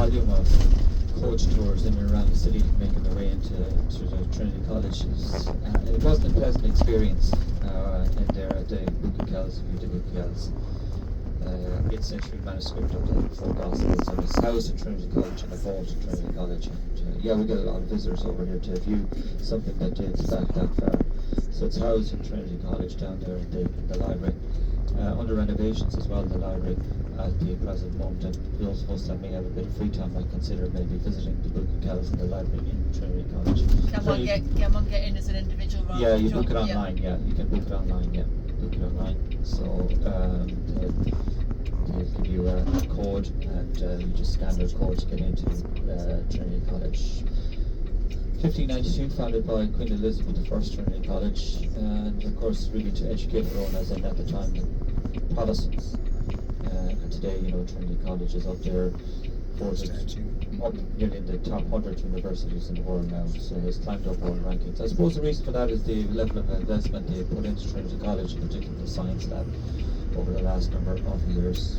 volume of coach tours in and around the city making their way into the Trinity College. It wasn't a pleasant experience in there at the Bookkells, if you did Bookkells. 8th century manuscript of the four Gospels, and it's housed in Trinity College and a vault in Trinity College. And, yeah, we get a lot of visitors over here to view something that dates back that far. So it's housed in Trinity College down there in the library. Under renovations as well, the library at the present moment, and those of us that may have a bit of free time might consider maybe visiting the Bookkells in the library in Trinity College. Can one get in as an individual? Yeah, you book it online. Yeah, you can book it online. Yeah, book it online. So they'll give you a code, and you just scan the code to get into Trinity College. 1592, founded by Queen Elizabeth I Trinity College, and of course really to educate her own, as in at the time the Protestants. And today, you know, Trinity College is up there, up nearly in the top 100 universities in the world now, so it's climbed up world rankings. I suppose the reason for that is the level of investment they put into Trinity College, in particular the science lab, over the last number of years.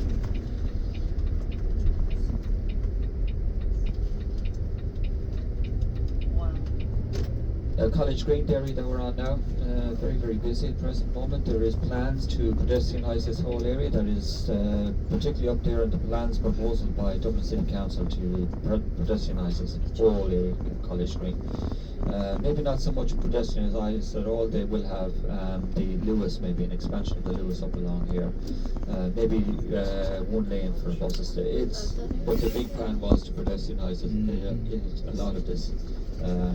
College Green area that we're on now, very, very busy at the present moment. There is plans to pedestrianise this whole area. That is particularly up there in the plans proposal by Dublin City Council to pedestrianise this whole area of College Green. Maybe not so much pedestrianised at all. They will have the Lewis, maybe an expansion of the Lewis up along here. Maybe one lane for buses. But the big plan was to pedestrianise a lot of this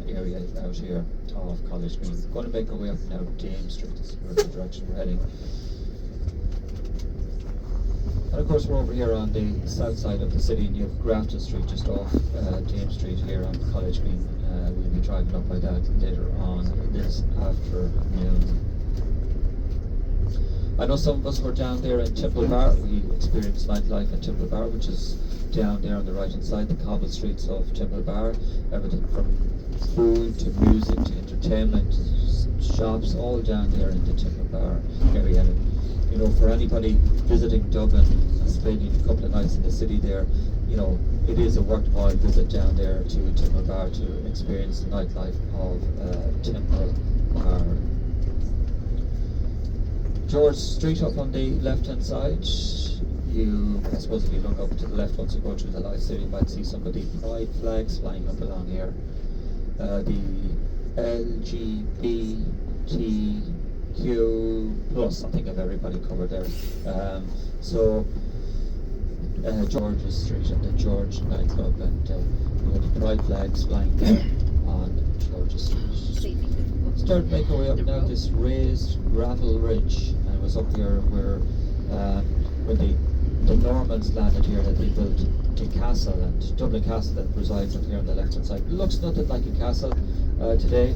area out here of College Green. We're going to make our way up now to James Street. This is the direction we're heading. And of course we're over here on the south side of the city, and you have Grafton Street just off James Street here on College Green. We'll be driving up by that later on this afternoon. I know some of us were down there in Temple Bar. We experienced nightlife in Temple Bar, which is down there on the right hand side, the cobbled streets of Temple Bar. Everything from food to music to entertainment, shops, all down there in the Temple Bar area. And, you know, for anybody visiting Dublin, spending a couple of nights in the city there, you know, it is a worthwhile visit down there to Temple Bar to experience the nightlife of Temple Bar. George Street up on the left hand side. I suppose if you look up to the left once you go through the lights there, you might see some of the pride flags flying up along here. The LGBTQ plus, I think I've everybody covered there. George's Street and the George nightclub, and we have the pride flags flying there on George's Street. Start to make our way up now this raised gravel ridge, and it was up here where when the Normans landed here, that they built the castle, and Dublin Castle that resides up here on the left hand side. It looks nothing like a castle today,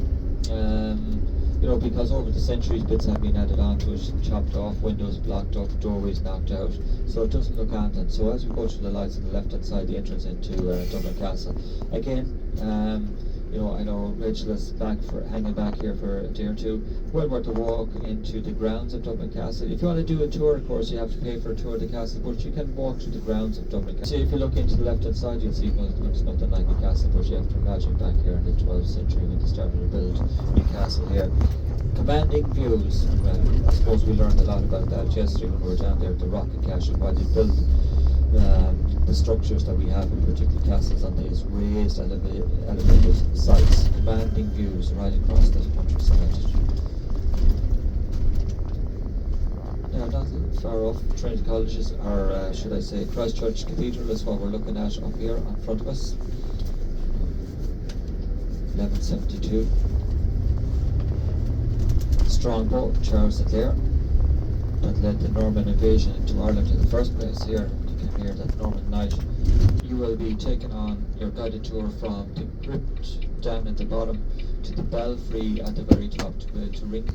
you know, because over the centuries bits have been added onto it, chopped off, windows blocked up, doorways knocked out, so it doesn't look anything. So as we go through the lights on the left hand side, the entrance into Dublin Castle, again, you know, I know Rachel is hanging back here for a day or two. Well worth a walk into the grounds of Dublin Castle. If you want to do a tour, of course, you have to pay for a tour of the castle, but you can walk through the grounds of Dublin Castle. See, if you look into the left-hand side, you'll see it looks nothing like a castle, but you have to imagine back here in the 12th century when they started to build the castle here. Commanding views. Well, I suppose we learned a lot about that yesterday when we were down there at the Rocket Cache, and why they built the structures that we have, in particular castles, on these raised elevated sites, commanding views right across the countryside. Now, not far off Trinity Colleges, or should I say Christchurch Cathedral, is what we're looking at up here in front of us. 1172. Strongbow, Charles the Clare, that led the Norman invasion into Ireland in the first place here. Here, that Norman night. You will be taken on your guided tour from the crypt down at the bottom to the belfry at the very top to ring